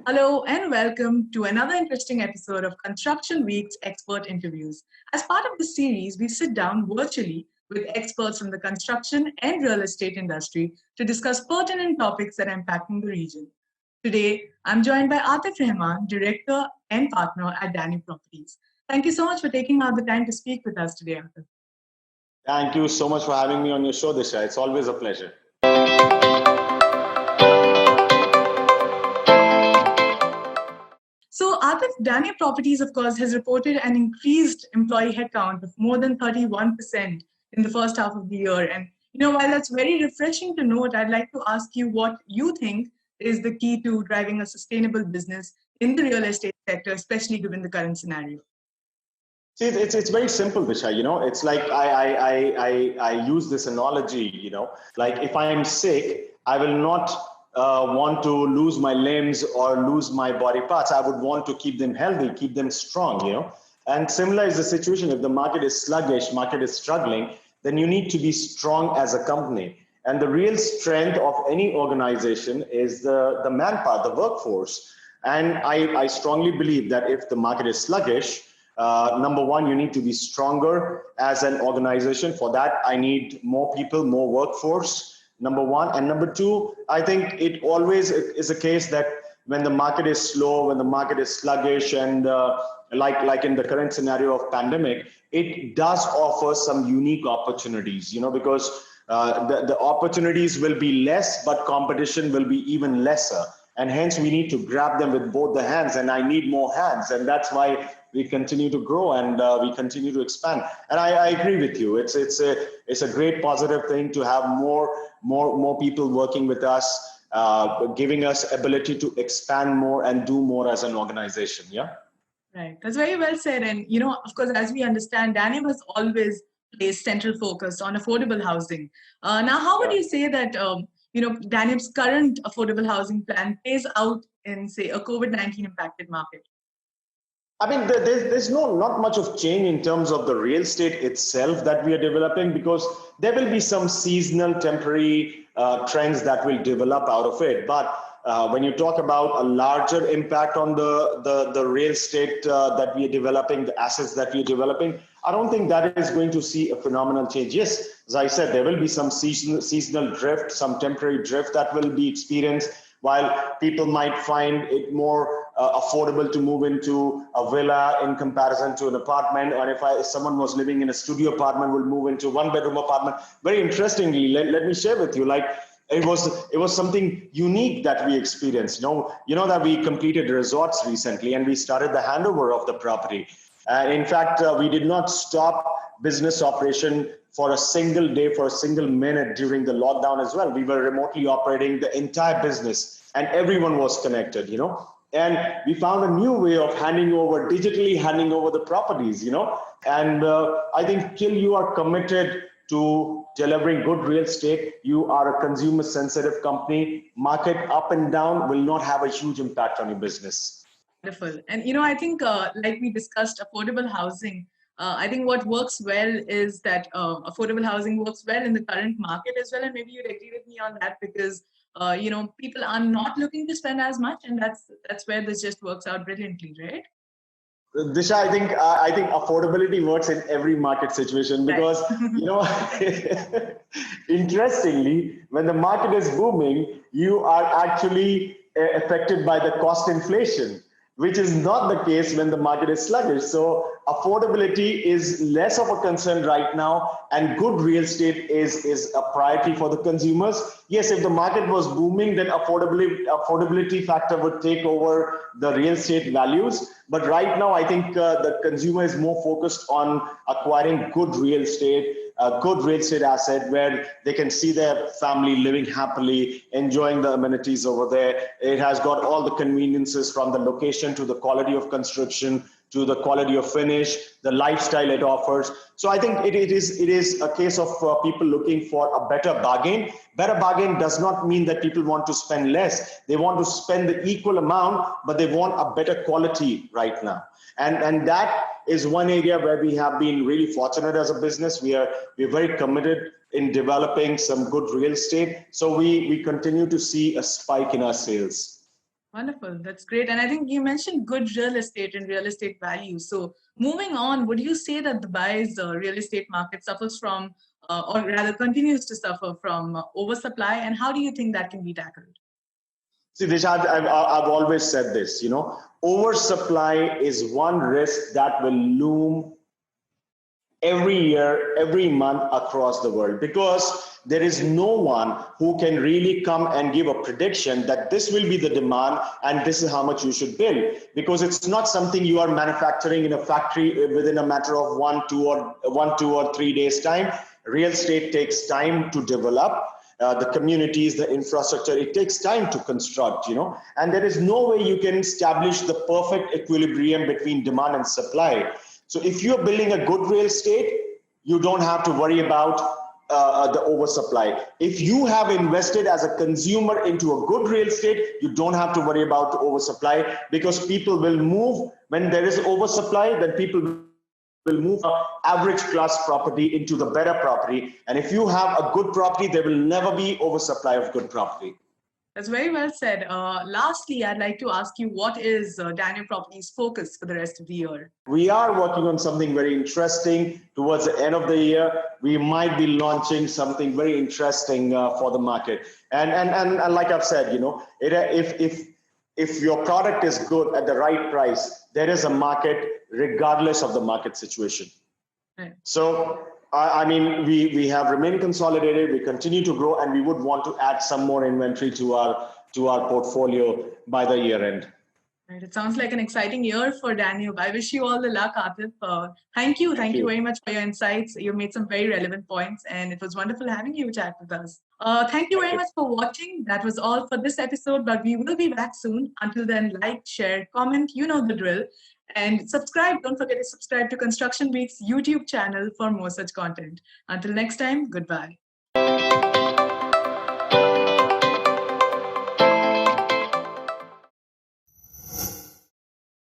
Hello and welcome to another interesting episode of Construction Week's Expert Interviews. As part of this series, we sit down virtually with experts from the construction and real estate industry to discuss pertinent topics that are impacting the region. Today, I'm joined by Atif Rahman, Director and Partner at Danube Properties. Thank you so much for taking out the time to speak with us today, Atif. Thank you so much for having me on your show, Disha. It's always a pleasure. So, Atif, Danube Properties, of course, has reported an increased employee headcount of more than 31% in the first half of the year. And, while that's very refreshing to note, I'd like to ask you what you think is the key to driving a sustainable business in the real estate sector, especially given the current scenario. See, it's very simple, Disha. It's like I use this analogy. Like if I am sick, I will not want to lose my limbs or lose my body parts. I would want to keep them healthy, keep them strong. And similar is the situation. If the market is sluggish, market is struggling, then you need to be strong as a company. And the real strength of any organization is the manpower, the workforce. And I strongly believe that if the market is sluggish, number one, you need to be stronger as an organization. For that, I need more people, more workforce, number one. And number two, I think it always is a case that when the market is slow, when the market is sluggish, and like in the current scenario of pandemic, it does offer some unique opportunities, because the opportunities will be less, but competition will be even lesser. And hence we need to grab them with both the hands, and I need more hands. And that's why we continue to grow and we continue to expand. And I agree with you. It's a great positive thing to have more people working with us, giving us ability to expand more and do more as an organization. Yeah. Right. That's very well said. And, of course, as we understand, Danube has always placed central focus on affordable housing. Now, how would you say that, Danube's current affordable housing plan plays out in, say, a COVID-19 impacted market? I mean, there's not much of change in terms of the real estate itself that we are developing, because there will be some seasonal temporary trends that will develop out of it. But when you talk about a larger impact on the real estate that we are developing, the assets that we are developing, I don't think that is going to see a phenomenal change. Yes, as I said, there will be some seasonal drift, some temporary drift that will be experienced, while people might find it more affordable to move into a villa in comparison to an apartment, or if someone was living in a studio apartment, will move into one-bedroom apartment. Very interestingly, let me share with you, like it was something unique that we experienced. You know that we completed resorts recently, and we started the handover of the property. In fact, we did not stop business operation for a single day, for a single minute during the lockdown as well. We were remotely operating the entire business, and everyone was connected, and we found a new way of digitally handing over the properties, and I think till you are committed to delivering good real estate, you are a consumer sensitive company. Market up and down will not have a huge impact on your business. Wonderful. And, I think like we discussed, affordable housing, I think what works well is that affordable housing works well in the current market as well. And maybe you'd agree with me on that, because, people are not looking to spend as much. And that's where this just works out brilliantly, right? Disha, I think affordability works in every market situation, because, interestingly, when the market is booming, you are actually affected by the cost inflation, which is not the case when the market is sluggish. So affordability is less of a concern right now, and good real estate is a priority for the consumers. Yes, if the market was booming, then affordability factor would take over the real estate values. But right now, I think the consumer is more focused on acquiring good real estate, a good real estate asset where they can see their family living happily, enjoying the amenities over there. It has got all the conveniences, from the location to the quality of construction to the quality of finish, the lifestyle it offers. So I think it is a case of people looking for a better bargain. Better bargain does not mean that people want to spend less. They want to spend the equal amount, but they want a better quality right now. And that is one area where we have been really fortunate as a business. We're very committed in developing some good real estate. So we continue to see a spike in our sales. Wonderful. That's great. And I think you mentioned good real estate and real estate value. So moving on, would you say that Dubai's real estate market suffers from, or rather continues to suffer from oversupply? And how do you think that can be tackled? See, Disha, I've always said this, oversupply is one risk that will loom every year, every month across the world, because there is no one who can really come and give a prediction that this will be the demand and this is how much you should build, because it's not something you are manufacturing in a factory within a matter of 1, 2 or 3 days time. Real estate takes time to develop. The communities, the infrastructure, it takes time to construct, and there is no way you can establish the perfect equilibrium between demand and supply. So if you're building a good real estate, you don't have to worry about the oversupply. If you have invested as a consumer into a good real estate, you don't have to worry about the oversupply, because people will move. When there is oversupply, then people will move from average class property into the better property. And if you have a good property, there will never be oversupply of good property. That's very well said. Lastly, I'd like to ask you, what is Danube Properties' focus for the rest of the year? We are working on something very interesting towards the end of the year. We might be launching something very interesting for the market. And like I've said, if your product is good at the right price, there is a market regardless of the market situation. Right. So I mean, we have remained consolidated, we continue to grow, and we would want to add some more inventory to our portfolio by the year end. Right. It sounds like an exciting year for Danube. I wish you all the luck, Atif. Thank you very much for your insights. You made some very relevant points, and it was wonderful having you chat with us. Thank you very much for watching. That was all for this episode, but we will be back soon. Until then, like, share, comment, you know the drill. And subscribe. Don't forget to subscribe to Construction Week's YouTube channel for more such content. Until next time, goodbye.